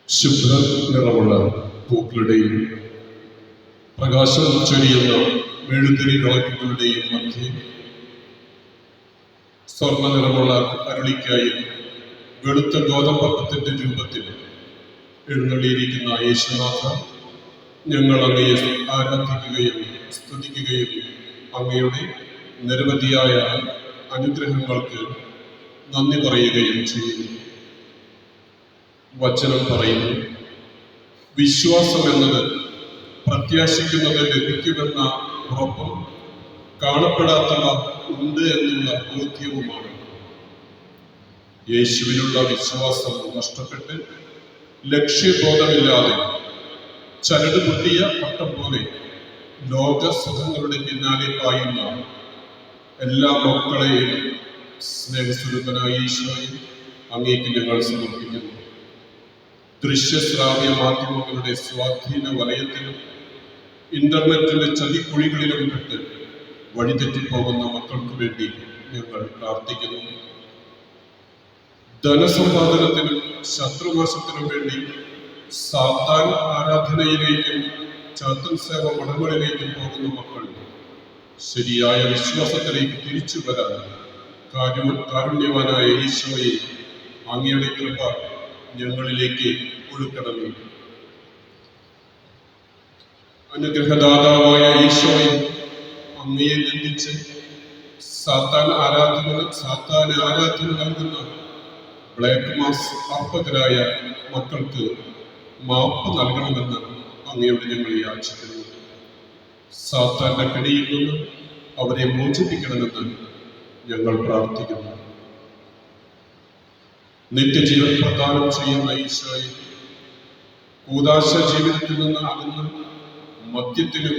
ശുഭ്ര നിറമുള്ള പൂക്കളുടെയും പ്രകാശം ചൊരിയുന്ന മെഴുതിരി വിളക്കുകളുടെയും മധ്യേ സ്വർണ്ണ നിറമുള്ള അരുളിക്കായി വെളുത്ത ഗോതമ്പത്തിന്റെ രൂപത്തിൽ എഴുന്നള്ളിയിരിക്കുന്ന യേശുനാഥ, ഞങ്ങൾ അങ്ങയെ ആരാധിക്കുകയും സ്തുതിക്കുകയും അങ്ങയുടെ നിരവധിയായ അനുഗ്രഹങ്ങൾക്ക് നന്ദി പറയുകയും ചെയ്യുന്നു. വചനം പറയുന്നു, വിശ്വാസം എന്നത് പ്രത്യാശിക്കുന്നത് ലഭിക്കുമെന്ന ഉറപ്പും കാണപ്പെടാത്തവ ഉണ്ട് എന്നുള്ള ബോധ്യവുമാണ്. യേശുവിനുള്ള വിശ്വാസം നഷ്ടപ്പെട്ട് ലക്ഷ്യബോധമില്ലാതെ ചരട് പൊട്ടിയ പട്ടം പോലെ ലോക സുഖങ്ങളുടെ പിന്നാലെ പായുന്ന എല്ലാ മക്കളെയും സ്നേഹസ്വരൂപനായ ഈശോയെ അങ്ങേക്ക് ഞങ്ങൾ സമർപ്പിക്കുന്നു. ദൃശ്യശ്രാവ്യ മാധ്യമങ്ങളുടെ സ്വാധീന വലയത്തിലും ഇന്റർനെറ്റിന്റെ ചതിക്കുഴികളിലും പെട്ട് വഴിതെറ്റിപ്പോകുന്ന മക്കൾക്ക് വേണ്ടി ഞങ്ങൾ പ്രാർത്ഥിക്കുന്നു. ധനസമ്പാദനത്തിനും ശത്രുനാശത്തിനും വേണ്ടി സാത്താൻ ആരാധനയിലേക്കും ചാത്തൻ സേവ മഠങ്ങളിലേക്കും പോകുന്ന മക്കൾ ശരിയായ വിശ്വാസത്തിലേക്ക് തിരിച്ചു വരാൻ കാരുണ്യവാനായ ഈശോയെ അങ്ങയുടെ കൃപ ഞങ്ങളിലേക്ക് ഒഴുക്കണമേ. അനുഗ്രഹദാതാവായ ഈശോയെ അങ്ങയെ നിന്ദിച്ച് സാത്താന് ആരാധന നൽകുന്ന ബ്ലാക്ക് മാസ് അർപ്പകരായ മക്കൾക്ക് മാപ്പ് നൽകണമെന്ന് അങ്ങയോട് ഞങ്ങൾ യാചിക്കുന്നു. സാത്താന്റെ കടിയിൽ നിന്ന് അവരെ മോചിപ്പിക്കണമെന്ന് ഞങ്ങൾ പ്രാർത്ഥിക്കുന്നു. നിത്യജീവൻ പ്രദാനം ചെയ്യുന്ന ഈശോയെ, കൂദാശ ജീവിതത്തിൽ നിന്ന് അകന്ന് മദ്യത്തിനും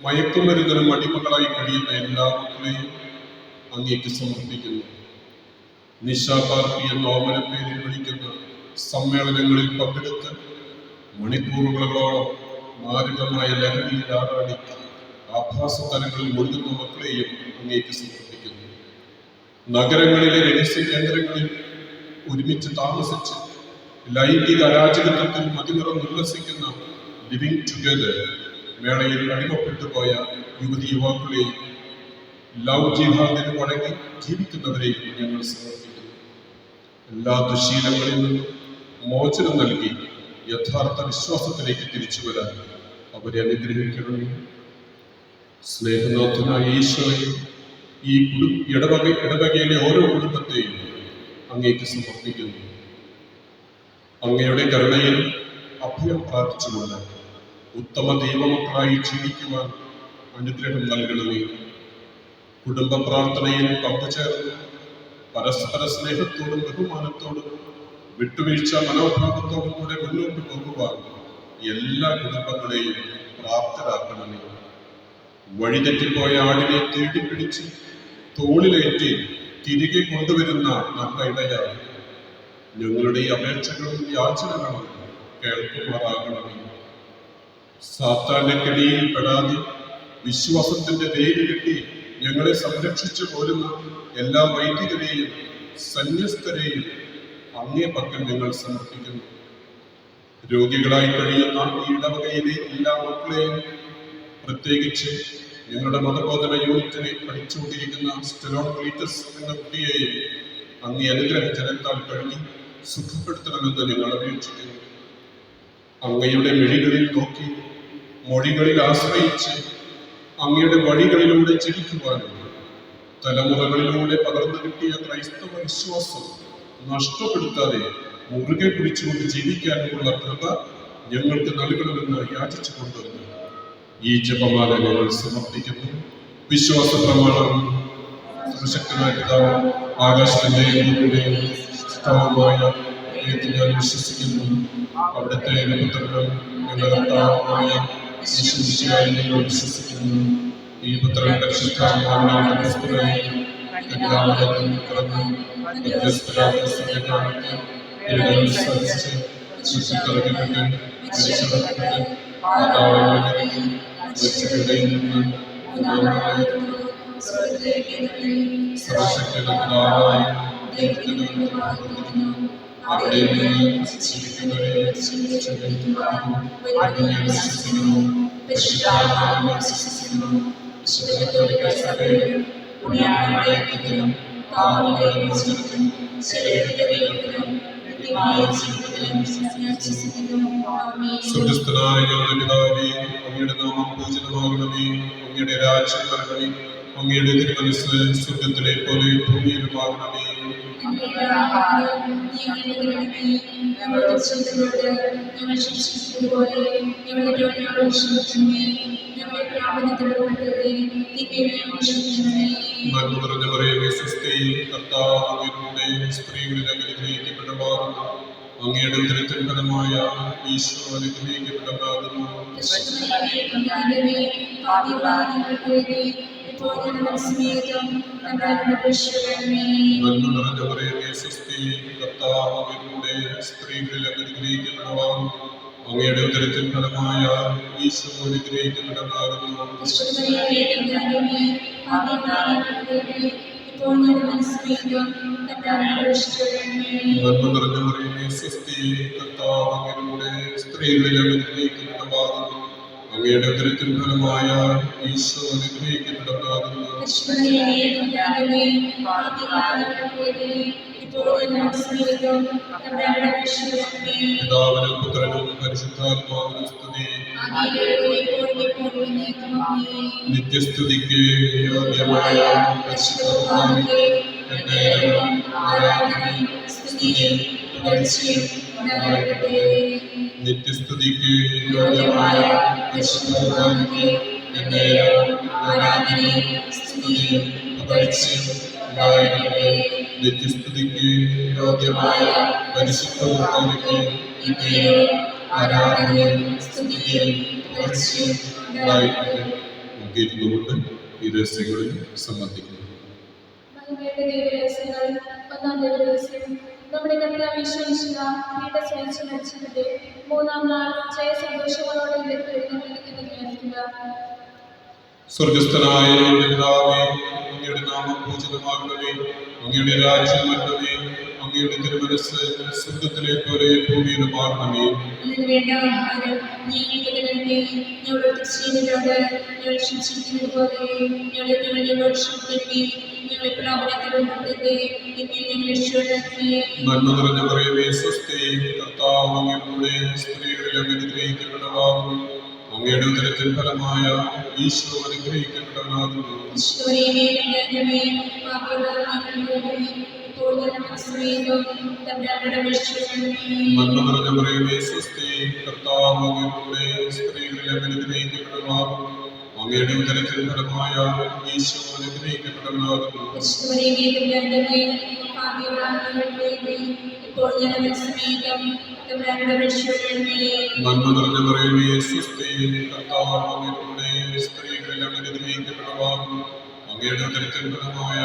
മയക്കുമരുന്നിനും അടിമകളായി കഴിയുന്ന എല്ലാ മക്കളെയും അങ്ങേക്ക് സമർപ്പിക്കുന്നു. നിശാപാർട്ടി എന്ന ഓമന പേരിൽ വിളിക്കുന്ന സമ്മേളനങ്ങളിൽ പങ്കെടുത്ത് മണിക്കൂറുകളോളം മാരകമായ ലഹരിയിൽ ആറാടി ആഭാസതലങ്ങളിൽ മുഴുകുന്ന മക്കളെയും അങ്ങേക്ക് സമർപ്പിക്കുന്നു. നഗരങ്ങളിലെ രഹസ്യ കേന്ദ്രങ്ങളിൽ ഒരുമിച്ച് താമസിച്ച് ലൈംഗിക അരാജകത്വത്തിൽ മതിനിറം ഉല്ലസിക്കുന്ന ലിവിംഗ് ടുഗദർ മേളയിൽ അടിമപ്പെട്ടു പോയ യുവതി യുവാക്കളെയും ലവ് ജിഹാദിന് വഴങ്ങി ജീവിക്കുന്നവരെയും ഞങ്ങൾ സമർപ്പിക്കുന്നു. എല്ലാ ദുശീലങ്ങളിൽ നിന്നും മോചനം നൽകി യഥാർത്ഥ വിശ്വാസത്തിലേക്ക് തിരിച്ചു വരാൻ അവരെ അനുഗ്രഹിക്കണമേ. സ്നേഹനാഥനായ ഈശോയെ, ഈ ഇടവകയിലെ ഓരോ കുടുംബത്തെയും അങ്ങേക്ക് സമർപ്പിക്കുന്നു. അങ്ങയുടെ കരുണയിൽ അഭയം പ്രാർത്ഥിച്ചുകൊണ്ട് ഉത്തമ ദൈവമക്കളായി ജീവിക്കുവാൻ അനുഗ്രഹം നൽകണമേ. കുടുംബ പ്രാർത്ഥനയിൽ പങ്കുചേർന്ന് പരസ്പര സ്നേഹത്തോടും ബഹുമാനത്തോടും വിട്ടുവീഴ്ച മനോഭാവത്തോടും കൂടെ മുന്നോട്ട് പോകുവാൻ എല്ലാ കുടുംബങ്ങളെയും പ്രാപ്തരാക്കണമേ. വഴിതെറ്റിപ്പോയ ആടിനെ തേടിപ്പിടിച്ച് തോളിലേറ്റി തിരികെ കൊണ്ടുവരുന്ന നല്ല ഇടയാണ്. ഞങ്ങളുടെ ഈ അപേക്ഷകളും യാചനകളും കേൾക്കുമാറാകണമേ. സാത്താന്റെ കെണിയിൽ പെടാതെ വിശ്വാസത്തിന്റെ വേര് കെട്ടി ഞങ്ങളെ സംരക്ഷിച്ചു പോരുന്ന എല്ലാ വൈദികരെയും സന്യസ്തരെയും അങ്ങേ പക്കൽ ഞങ്ങൾ സമർപ്പിക്കുന്നു. രോഗികളായി കഴിയുന്ന ഈ ഇടവകയിലെ എല്ലാ മക്കളെയും, പ്രത്യേകിച്ച് ഞങ്ങളുടെ മതബോധന യൂണിറ്റിനെ പഠിച്ചുകൊണ്ടിരിക്കുന്ന സ്റ്റെലോൺ ക്ലീറ്റസ് എന്ന കുട്ടിയെയും അങ്ങേ അനുഗ്രഹ ജനത്താൽ കഴുകി സുഖപ്പെടുത്തണമെന്ന് ഞങ്ങൾ അപേക്ഷിക്കുന്നു. അങ്ങയുടെ മിഴികളിൽ നോക്കി മൊഴികളിൽ ആശ്രയിച്ച് അങ്ങയുടെ വഴികളിലൂടെ ചരിക്കുവാനും തലമുറകളിലൂടെ പകർന്നു കിട്ടിയ ക്രൈസ്തവ വിശ്വാസം നഷ്ടപ്പെടുത്താതെ മുറുകെ പിടിച്ചുകൊണ്ട് ജീവിക്കാനുമുള്ള കൃപ ഞങ്ങൾക്ക് നൽകണമെന്ന് യാചിച്ചുകൊണ്ട് ഈ ജപമാല ഞങ്ങൾ സമർപ്പിക്കുന്നു. വിശ്വാസ പ്രമാണം. സർവശക്തനായ പിതാവ് ആകാശത്തിന്റെയും ഭൂമിയുടെയും സ്ഥാനമായ ഞാൻ വിശ്വസിക്കുന്നു. അവിടുത്തെ പുത്രനും ഞങ്ങളുടെ കർത്താവുമായ യേശുമിശിഹായിൽ ഞങ്ങൾ വിശ്വസിക്കുന്നു. ഈ പുത്രൻ പരിശുദ്ധാത്മാവിനാൽ ക്രിസ്തുവിനായി പിറന്നു വ്യത്യസ്തരായ സഭയ്ക്കായിട്ട് വിശ്വസിച്ച് ശിക്ഷിക്കപ്പെട്ട് മരിച്ചടക്കപ്പെട്ട് മരിച്ചവരുടെയിൽ നിന്ന് സർവശക്തനായ ദൈവത്തിന് പ്രാർത്ഥിക്കുന്നു. അവിടെ ജീവിക്കുന്നവരെ വിശ്വസിക്കുന്നു. സ്വർഗ്ഗസ്ഥനായ ഞങ്ങളുടെ പിതാവേ, അങ്ങയുടെ നാമം പൂജിതമാകണമേ. അങ്ങയുടെ രാജ്യം വരണമേ. അങ്ങയുടെ തിരുമനസ്സ് സ്വർഗ്ഗത്തിലെ പോലെ ഭൂമിയിലുമാകണമേ. നന്മ നിറഞ്ഞ മറിയമേ, സ്വസ്തി, കർത്താവ് അങ്ങയുടെ സ്ത്രീകളിൽ അനുഗ്രഹിക്കപ്പെട്ടവളാകുന്നു. അങ്ങയുടെ ഉദരത്തിൻ ഫലമായ ഈശോ അനുഗ്രഹിക്കപ്പെട്ടവനാകുന്നു. നന്മ നിറഞ്ഞ മറിയമേ, സ്വസ്തി, കർത്താവ് അങ്ങയുടെ സ്ത്രീകളിൽ അനുഗ്രഹിക്കപ്പെട്ടവളാകുന്നു. അങ്ങയുടെ ഉദരത്തിൻ ഫലമായ ഈശോ അനുഗ്രഹിക്കപ്പെട്ടവനാകുന്നു. നന്മ നിറഞ്ഞ മറിയമേ, സ്വസ്തി, കർത്താവ് അങ്ങയുടെ സ്ത്രീകളിൽ അനുഗ്രഹിക്കപ്പെട്ടവളാകുന്നു. അങ്ങയുടെ ഉദരത്തിൻ ഫലമായ ഈശോ അനുഗ്രഹിക്കപ്പെട്ടവനാകുന്നു. പിതാവിനും പുത്രനും പരിശുദ്ധാത്മാവിനും സ്തുതി. നിത്യസ്തുതിക്ക് യോഗ്യമായ പരിശുദ്ധാത്മാവിനെ നിത്യസ്തുതിക്ക് യോഗ്യമായ പരിശുദ്ധാത്മാവിനെ നിത്യസ്തുതിക്ക് യോഗ്യമായ പരിശുദ്ധാത്മാവിനെ കൊണ്ട് ഈ രഹസ്യങ്ങളിൽ സംബന്ധിക്കുന്നു. നമ്മുടെ കർത്താവ് ഈശോമിശിഹാ പീഡസഹിച്ച് മരിച്ചതിന്റെ മൂന്നാം നാൾ ജയസന്തോഷങ്ങളോടെ എഴുന്നേൽക്കുക. സ്വർഗസ്ഥനായ ഞങ്ങളുടെ പിതാവേ, അങ്ങയുടെ നാമം പൂജിതമാകണമേ. അങ്ങയുടെ രാജ്യം വരണമേ. അങ്ങയുടെ തിരുമനസ്സ് സ്വർഗ്ഗത്തിലെ പോലെ ഭൂമിയിലുമാകണമേ. വേണ്ട ആഹാരം ഞങ്ങൾക്ക് തരണമേ. ഞങ്ങളോട് ചെയ്യുന്നതോട് ഞങ്ങൾ ക്ഷമിച്ചിരിക്കുന്നത് പോലെ ഞങ്ങളെ ക്ഷമിക്കണമേ. ഞങ്ങളെ പ്രലോഭനത്തിൽ ഉൾപ്പെടുത്തരുതേ, ഞങ്ങളെ രക്ഷിക്കണമേ. നന്മ നിറഞ്ഞ മറിയമേ, സ്വസ്തി, കർത്താവ് അങ്ങയുടെ സ്ത്രീകളിൽ അനുഗ്രഹിക്കപ്പെട്ടവളാകുന്നു. അങ്ങയുടെ ഉദരത്തിൻ ഫലമായ ഈശോ അനുഗ്രഹിക്കപ്പെട്ടവനാകുന്നു. നന്മ നിറഞ്ഞ മറിയമേ, സ്വസ്തി, കർത്താവ് അങ്ങയുടെ സ്ത്രീകളിൽ അനുഗ്രഹിക്കപ്പെട്ടവളാകുന്നു. അങ്ങയുടെ ഉദരത്തിൻ ഫലമായ ഈശോ അനുഗ്രഹിക്കപ്പെട്ടവനാകുന്നു. നന്മ നിറഞ്ഞ മറിയമേ, സ്വസ്തി, കർത്താവ് അങ്ങയുടെ സ്ത്രീകളിൽ അനുഗ്രഹിക്കപ്പെട്ടവളാകുന്നു. അങ്ങയുടെ ഉദരത്തിൻ ഫലമായ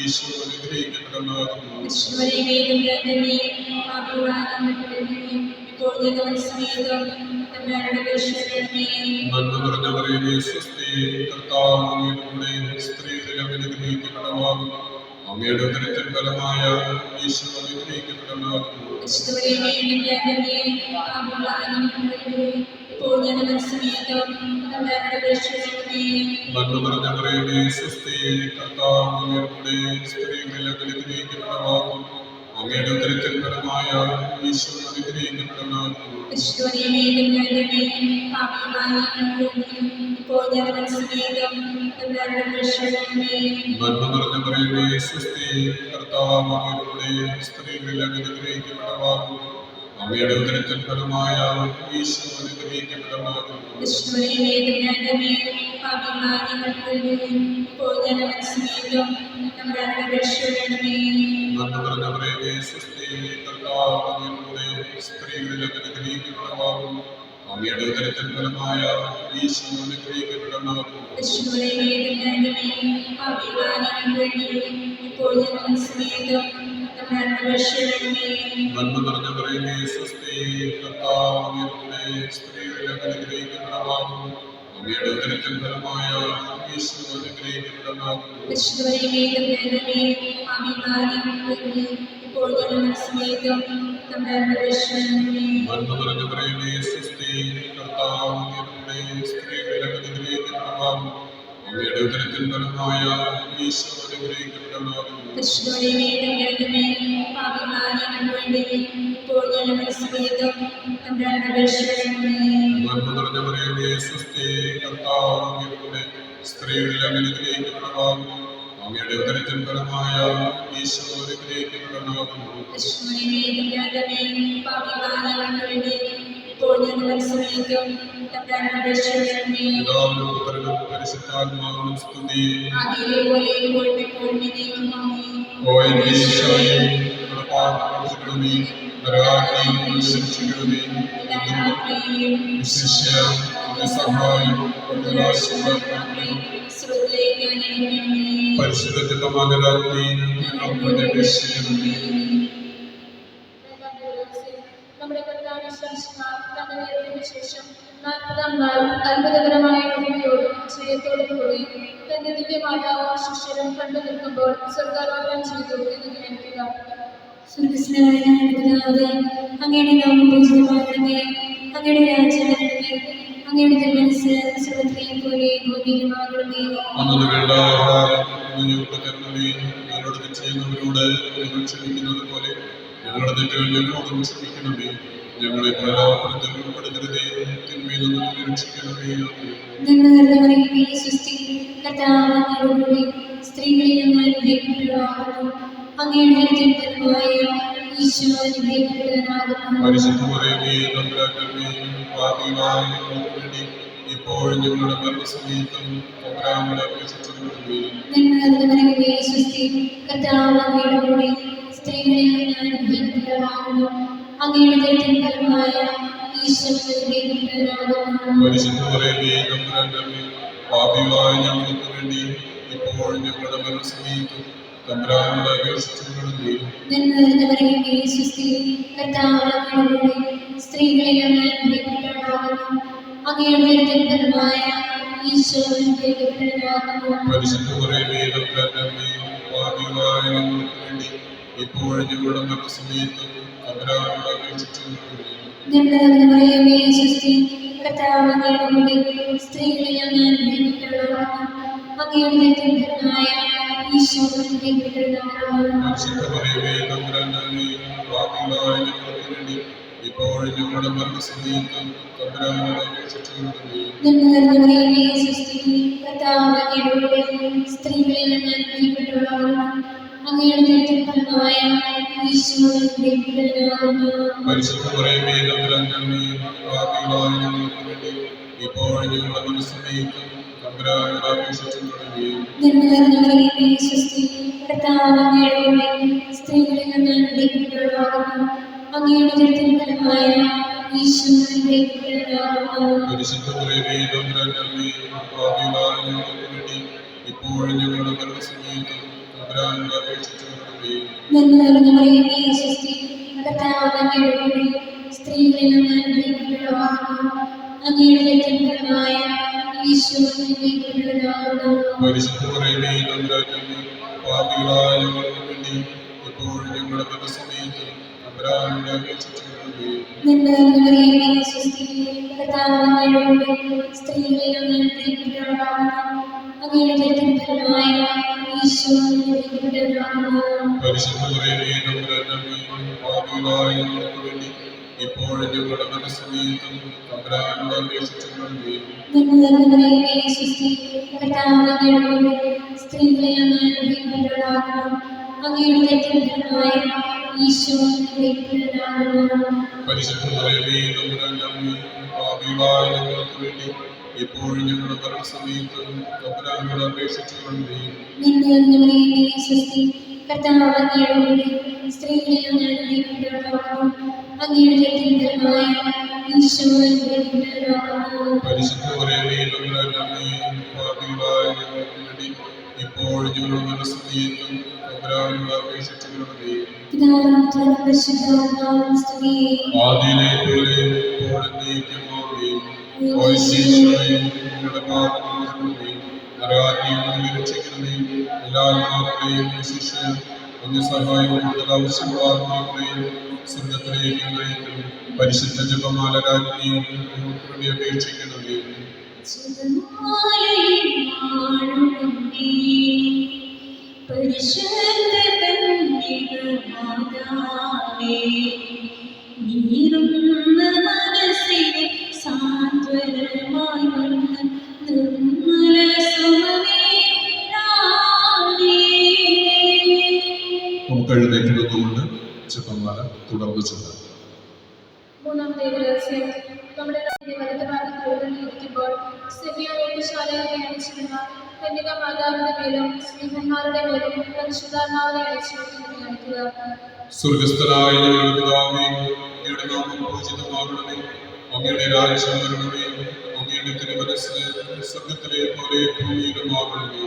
ഈശോ അനുഗ്രഹിക്കപ്പെട്ടവനാകുന്നു. നന്മ നിറഞ്ഞ മറിയമേ, സ്വസ്തി, കർത്താവ് അങ്ങയുടെ സ്ത്രീകളിൽ അനുഗ്രഹിക്കപ്പെട്ടവളാകുന്നു. അങ്ങയുടെ ഉദരത്തിൻ ഫലമായ ഈശോ അനുഗ്രഹിക്കപ്പെട്ടവനാകുന്നു. നന്മ നിറഞ്ഞ മറിയമേ, സ്വസ്തി, കർത്താവ് അങ്ങയുടെ സ്ത്രീകളിൽ അനുഗ്രഹിക്കപ്പെട്ടവളാകുന്നു. അങ്ങയുടെ ഉദരത്തിൻ ഫലമായ ഈശോ അനുഗ്രഹിക്കപ്പെട്ടവനാകുന്നു. തമ്പുരാനോട് അപേക്ഷിക്കണമേ. നന്മ നിറഞ്ഞ മറിയമേ, സ്വസ്തി, കർത്താവ് അങ്ങയുടെ സ്ത്രീകളിൽ അനുഗ്രഹിക്കപ്പെട്ടവളാകുന്നു. അങ്ങയുടെ ഉദരത്തിൻ ഫലമായ ഈശോ അനുഗ്രഹിക്കപ്പെട്ടവനാകുന്നു. ഈശോയെ തമ്പുരാനേ, പാപികളായ ഞങ്ങൾക്ക് വേണ്ടി ഇപ്പോൾ ഞങ്ങളുടെ സമയത്തും തമ്പുരാനോട് അപേക്ഷിക്കണമേ. നന്മ നിറഞ്ഞ മറിയമേ, സ്വസ്തി, കർത്താവ് അങ്ങയുടെ സ്ത്രീകളിൽ അനുഗ്രഹിക്കപ്പെട്ടവളാകുന്നു. അങ്ങയുടെ ഉദരത്തിൻ ഫലമായ ഈശോ അനുഗ്രഹിക്കപ്പെട്ടവനാകുന്നു. ഈശോയെ തമ്പുരാനേ, പാപികളായ ഞങ്ങൾക്ക് വേണ്ടി ഇപ്പോൾ ഞങ്ങളുടെ സമയത്തും തമ്പുരാനോട് അപേക്ഷിക്കണമേ. നന്മ നിറഞ്ഞ മറിയമേ, സ്വസ്തി, കർത്താവ് അങ്ങയുടെ സ്ത്രീകളിൽ അനുഗ്രഹിക്കപ്പെട്ടവളാകുന്നു. അങ്ങയുടെ ഉദരത്തിൻ ഫലമായ ഈശോ അനുഗ്രഹിക്കപ്പെട്ടവനാകുന്നു. ഈശോയെ തമ്പുരാനേ, പാപികളായ ഞങ്ങൾക്ക് വേണ്ടി ഇപ്പോൾ ഞങ്ങളുടെ സമയത്തും തമ്പുരാനോട് അപേക്ഷിക്കണമേ. നന്മ നിറഞ്ഞ മറിയമേ, സ്വസ്തി, കർത്താവ് അങ്ങയുടെ സ്ത്രീകളിൽ അനുഗ്രഹിക്കപ്പെട്ടവളാകുന്നു. അങ്ങയുടെ ഉദരത്തിൻ ഫലമായ ഈശോ അനുഗ്രഹിക്കപ്പെട്ടവനാകുന്നു. ഈശോയെ തമ്പുരാനേ, പാപികളായ ഞങ്ങൾക്ക് വേണ്ടി ഇപ്പോൾ ഞങ്ങളുടെ സമയത്തും തമ്പുരാനോട് അപേക്ഷിക്കണമേ. നന്മ നിറഞ്ഞ മറിയമേ, സ്വസ്തി, കർത്താവ് അങ്ങയുടെ സ്ത്രീകളിൽ അനുഗ്രഹിക്കപ്പെട്ടവളാകുന്നു. അങ്ങയുടെ ഉദരത്തിൻ ഫലമായ ഈശോ അനുഗ്രഹിക്കപ്പെട്ടവനാകുന്നു. ഈശോയെ തമ്പുരാനേ, പാപികളായ ഞങ്ങൾക്ക് വേണ്ടി ഇപ്പോൾ ഞങ്ങളുടെ സമയത്തും തമ്പുരാനോട് അപേക്ഷിക്കണമേ. നന്മ നിറഞ്ഞ മറിയമേ, സ്വസ്തി, കർത്താവ് അങ്ങയുടെ സ്ത്രീകളിൽ അനുഗ്രഹിക്കപ്പെട്ടവളാകുന്നു. അങ്ങയുടെ ഉദരത്തിൻ ഫലമായ ഈശോ അനുഗ്രഹിക്കപ്പെട്ടവനാകുന്നു. ഈശോയെ തമ്പുരാനേ, പാപികളായ ഞങ്ങൾക്ക് വേണ്ടി ഇപ്പോൾ ഞങ്ങളുടെ സമയത്തും തമ്പുരാനോട് അപേക്ഷിക്കണമേ. പിതാവിനും പുത്രനും പരിശുദ്ധാത്മാവിനും സ്തുതി. ആദിയിലെ പോലെ ഇപ്പോഴും എപ്പോഴും എന്നേക്കും ആമേൻ. ഓ എന്റെ ഈശോയേ, ഞങ്ങളുടെ പാപങ്ങൾ ക്ഷമിക്കണമേ, നരകാഗ്നിയിൽ നിന്ന് രക്ഷിക്കണമേ. വിശിഷ്യ അങ്ങയുടെ സഹായം ഞങ്ങൾക്ക് ആവശ്യമാക്കണമേ. പരിശുദ്ധ ചിത്തമാകരാജ്ഞി ഞങ്ങൾക്ക് അപേക്ഷിക്കണമേ. നമ്മുടെ കർത്താവിന്റെ സംസ്കാരം തന്റെ ഉയർപ്പിന് ശേഷം 40-ാം നാൾ അത്ഭുതകരമായ മഹിമയോടും ജയത്തോടും കൂടി തന്റെ ദിവ്യമാതാവ് ശിഷ്യരും കണ്ടു നിൽക്കുമ്പോൾ സ്വർഗാരോപണം ചെയ്തു എന്ന് ധ്യാനിക്കുക. സ്വർഗ്ഗസ്ഥനായ ഞങ്ങളുടെ പിതാവേ, അങ്ങയുടെ നാമം പൂജിതമാകണമേ. അങ്ങയുടെ രാജ്യം വരണമേ. അങ്ങയുടെ തിരുമനസ്സ് സ്വർഗ്ഗത്തിലെ പോലെ ഭൂമിയിലുമാകണമേ. അന്നു വേണ്ട ആഹാരം ഞങ്ങൾക്ക് തരണമേ. ഞങ്ങളോട് തെറ്റ് ചെയ്യുന്നവരോട് ഞങ്ങൾ ക്ഷമിക്കുന്നത് പോലെ ഞങ്ങളുടെ തെറ്റുകൾ ഞങ്ങളോടും ക്ഷമിക്കണമേ. ഞങ്ങളെ പ്രലോഭനത്തിൽ ഉൾപ്പെടുത്തരുതേ, തിന്മയിൽ നിന്ന് ഞങ്ങളെ രക്ഷിക്കണമേ. നന്മ നിറഞ്ഞ മറിയമേ, സ്വസ്തി, കർത്താവ് അങ്ങയോടുകൂടി സ്ത്രീകളിൽ അങ്ങ് അനുഗ്രഹിക്കപ്പെട്ടവളാകുന്നു. അങ്ങയുടെ ഉദരത്തിൻ ഫലമായ ഈശോ അനുഗ്രഹിക്കപ്പെട്ടവനാകുന്നു. പരിശുദ്ധ മറിയമേ, തമ്പുരാന്റെ അമ്മേ, പാപികളായ ഞങ്ങൾക്ക് വേണ്ടി ഇപ്പോഴും ഞങ്ങളുടെ മരണസമയത്തും തമ്പുരാനോട് അപേക്ഷിച്ചുകൊള്ളണമേ. നന്മ നിറഞ്ഞ മറിയമേ, സ്വസ്തി, കർത്താവ് അങ്ങയോടുകൂടി സ്ത്രീകളിൽ അങ്ങ് അനുഗ്രഹിക്കപ്പെട്ടവളാകുന്നു. അങ്ങയുടെ ഉദരത്തിൻ ഫലമായ ഈശോ അനുഗ്രഹിക്കപ്പെട്ടവനാകുന്നു. പരിശുദ്ധ മറിയമേ, തമ്പുരാന്റെ അമ്മേ, പാപികളായ ഞങ്ങൾക്ക് വേണ്ടി ഇപ്പോഴും ഞങ്ങളുടെ മരണസമയത്തും തമ്പുരാനോട് അപേക്ഷിച്ചുകൊള്ളണമേ. നന്മ നിറഞ്ഞ മറിയമേ, സ്വസ്തി, കർത്താവ് അങ്ങയോടുകൂടി സ്ത്രീകളിൽ അങ്ങ് അനുഗ്രഹിക്കപ്പെട്ടവളാകുന്നു. അങ്ങയുടെ ഉദരത്തിൻ ഫലമായ ഈശോ അനുഗ്രഹിക്കപ്പെട്ടവനാകുന്നു. പരിശുദ്ധ മറിയമേ, തമ്പുരാന്റെ അമ്മേ, പാപികളായ ഞങ്ങൾക്ക് വേണ്ടി ഇപ്പോഴും ഞങ്ങളുടെ മരണസമയത്തും തമ്പുരാനോട് അപേക്ഷിച്ചുകൊള്ളണമേ. നന്മ നിറഞ്ഞ മറിയമേ, സ്വസ്തി, കർത്താവ് അങ്ങയോടുകൂടി സ്ത്രീകളിൽ അങ്ങ് അനുഗ്രഹിക്കപ്പെട്ടവളാകുന്നു. അങ്ങയുടെ ഉദരത്തിൻ ഫലമായ ഈശോ അനുഗ്രഹിക്കപ്പെട്ടവനാകുന്നു. പരിശുദ്ധ മറിയമേ, തമ്പുരാന്റെ അമ്മേ, പാപികളായ ഞങ്ങൾക്ക് വേണ്ടി ഇപ്പോഴും ഞങ്ങളുടെ മരണസമയത്തും തമ്പുരാനോട് അപേക്ഷിച്ചുകൊള്ളണമേ. നന്മ നിറഞ്ഞ മറിയമേ, സ്വസ്തി, കർത്താവ് അങ്ങയോടുകൂടി സ്ത്രീകളിൽ അങ്ങ് അനുഗ്രഹിക്കപ്പെട്ടവളാകുന്നു. അങ്ങയുടെ ഉദരത്തിൻ ഫലമായ ഈശോ അനുഗ്രഹിക്കപ്പെട്ടവനാകുന്നു. പരിശുദ്ധ മറിയമേ, തമ്പുരാന്റെ അമ്മേ, പാപികളായ ഞങ്ങൾക്ക് വേണ്ടി ഇപ്പോഴും ഞങ്ങളുടെ മരണസമയത്തും തമ്പുരാനോട് അപേക്ഷിച്ചുകൊള്ളണമേ. നന്മ നിറഞ്ഞ മറിയമേ, സ്വസ്തി, കർത്താവ് അങ്ങയോടുകൂടി സ്ത്രീകളിൽ അങ്ങ് അനുഗ്രഹിക്കപ്പെട്ടവളാകുന്നു. അങ്ങയുടെ ഉദരത്തിൻ ഫലമായ ഈശോ അനുഗ്രഹിക്കപ്പെട്ടവനാകുന്നു. പരിശുദ്ധ മറിയമേ, തമ്പുരാന്റെ അമ്മേ, പാപികളായ ഞങ്ങൾക്ക് വേണ്ടി ഇപ്പോഴും ഞങ്ങളുടെ മരണസമയത്തും തമ്പുരാനോട് അപേക്ഷിച്ചുകൊള്ളണമേ. നന്മ നിറഞ്ഞ മറിയമേ, സ്വസ്തി, കർത്താവ് അങ്ങയോടുകൂടി സ്ത്രീകളിൽ അങ്ങ് അനുഗ്രഹിക്കപ്പെട്ടവളാകുന്നു. അങ്ങയുടെ ഉദരത്തിൻ ഫലമായ ഈശോ അനുഗ്രഹിക്കപ്പെട്ടവനാകുന്നു. പരിശുദ്ധ മറിയമേ, തമ്പുരാന്റെ അമ്മേ, പാപികളായ ഞങ്ങൾക്ക് വേണ്ടി ഇപ്പോഴും ഞങ്ങളുടെ മരണസമയത്തും തമ്പുരാനോട് അപേക്ഷിച്ചുകൊള്ളണമേ. നിന്റെ മറിയമേ സ്വസ്തി, കർത്താവ് അങ്ങയോടുകൂടി സ്ത്രീകളിൽ അങ്ങ് അനുഗ്രഹിക്കപ്പെട്ടവളാകുന്നു. അങ്ങയുടെ ഉദരത്തിൻ ഫലമായ ഈശോ അനുഗ്രഹിക്കപ്പെട്ടവനാകുന്നു. പരിശുദ്ധ മറിയമേ തമ്പുരാനമ്മേ, പാപികളായ ഞങ്ങൾക്ക് വേണ്ടി ഇപ്പോഴും ഞങ്ങളുടെ മനസ്സമയത്തും തമ്പുരാനോട് അപേക്ഷിച്ചുകൊള്ളണമേ. നിന്റെ മറിയമേ സ്വസ്തി, കർത്താവ് അങ്ങയോടുകൂടി സ്ത്രീകളിൽ അങ്ങ് അനുഗ്രഹിക്കപ്പെട്ടവളാകുന്നു. അങ്ങയുടെ ഉദരത്തിൻ ഫലമായ ഈശോ അനുഗ്രഹിക്കപ്പെട്ടവനാകുന്നു. പരിശുദ്ധ മറിയമേ തമ്പുരാനമ്മേ, പാപികളായ ഞങ്ങൾക്ക് വേണ്ടി ഇപ്പോഴും ഞങ്ങളുടെ മരണസമയത്തും തമ്പുരാനോട് അപേക്ഷിച്ചുകൊള്ളണമേ. നിന്റെ മറിയമേ സ്വസ്തി, കർത്താവ് അങ്ങയോടുകൂടി സ്ത്രീകളിൽ അങ്ങ് അനുഗ്രഹിക്കപ്പെട്ടവളാകുന്നു. അങ്ങയുടെ ഉദരത്തിൻ ഫലമായ ഈശോ അനുഗ്രഹിക്കപ്പെട്ടവനാകുന്നു. പരിശുദ്ധ മറിയമേ തമ്പുരാനമ്മേ, പാപികളായ ഞങ്ങൾക്ക് വേണ്ടി ഇപ്പോഴും ഞങ്ങളുടെ മരണസമയത്തും തമ്പുരാനോട് അപേക്ഷിച്ചുകൊള്ളണമേ. പിതാവിനും പുത്രനും പരിശുദ്ധാത്മാവിനും സ്തുതി. ആദിയിലെ പോലെ ഇപ്പോഴും എന്നേക്കും ആമേൻ. ഓ ഈശോയെ, ഞങ്ങളുടെ പാപങ്ങളെ നരകാഗ്നിയിൽ നിന്ന് രക്ഷിക്കണമേ. എല്ലാ ആത്മാക്കളെയും വിശിഷ്യ അങ്ങ് സഹായം കൂടുതൽ ആവശ്യമുള്ള ആത്മാക്കളെയും സ്വർഗ്ഗത്തിലേക്ക് നയിക്കണം. പരിശുദ്ധ ജപമാല രാജ്ഞിയും ഞങ്ങൾക്ക് വേണ്ടി അപേക്ഷിക്കണമേ. നമുക്ക് എഴുന്നേറ്റുകൊണ്ട് ജപമാല തുടർന്ന് ചെല്ലാം. മൂന്നാമത്തെ രഹസ്യം, നമ്മുടെ വലത് ഭാഗത്ത് ഇരിക്കുമ്പോൾ സെബിയാശാലയെ അയച്ചിരുന്ന കന്യക മാതാവിന്റെ മേലും സ്ത്രീഹന്മാരുടെ മേലും പരിശുദ്ധാത്മാവിനെ അയച്ചു ധ്യാനിക്കുക. സ്വർഗസ്ഥനായ ഞങ്ങളുടെ പിതാവേ, അങ്ങയുടെ നാമം പൂജിതമാകണമേ. അങ്ങയുടെ രാജ്യം വരണമേ. അങ്ങയുടെ തിരുമനസ്സ് സ്വർഗത്തിലെ പോലെ ഭൂമിയിലുമാകണമേ.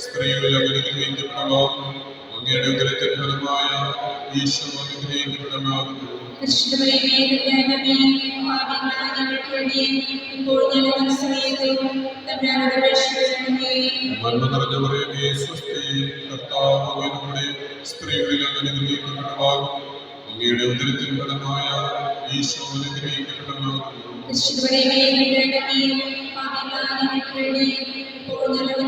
സ്ത്രീകളിൽ അനുഗ്രഹിക്കപ്പെടലാകും. അങ്ങയുടെ ഉദരത്തിൻ ഫലമായ ഈശോ അനുഗ്രഹിക്കപ്പെടലാകുന്നു. നന്മ നിറഞ്ഞവരേ സ്വസ്തി, കർത്താവ് അങ്ങയുടെ സ്ത്രീകളിൽ അനുഗ്രഹിക്കപ്പെടലാകും. അങ്ങയുടെ ഉദരത്തിൻ ഫലമായ ഈശോ അനുഗ്രഹിക്കപ്പെടലാകുന്നു. നന്മ നിറഞ്ഞവരേ സ്വസ്തി, കർത്താവ് അങ്ങയുടെ സ്ത്രീകളിൽ അനുഗ്രഹിക്കപ്പെടലാകും. അങ്ങയുടെ ഉദരത്തിൻ ഫലമായ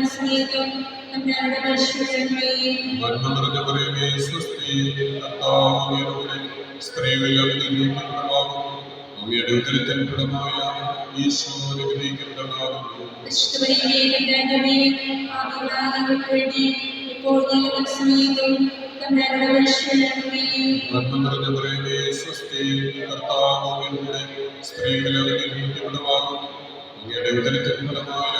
ഈശോ അനുഗ്രഹിക്കപ്പെടലാകുന്നു. നന്മ നിറഞ്ഞവരേ സ്വസ്തി, കർത്താവ് അങ്ങയുടെ സ്ത്രീകളിൽ അനുഗ്രഹിക്കപ്പെടലാകും. അങ്ങയുടെ ഉദരത്തിൻ ഫലമായ ഈശോ അനുഗ്രഹിക്കപ്പെടലാകുന്നു. നന്മ നിറഞ്ഞവരേ സ്വസ്തി, കർത്താവ് അങ്ങയുടെ സ്ത്രീകളിൽ അനുഗ്രഹിക്കപ്പെടലാകും. അങ്ങയുടെ ഉദരത്തിൻ ഫലമായ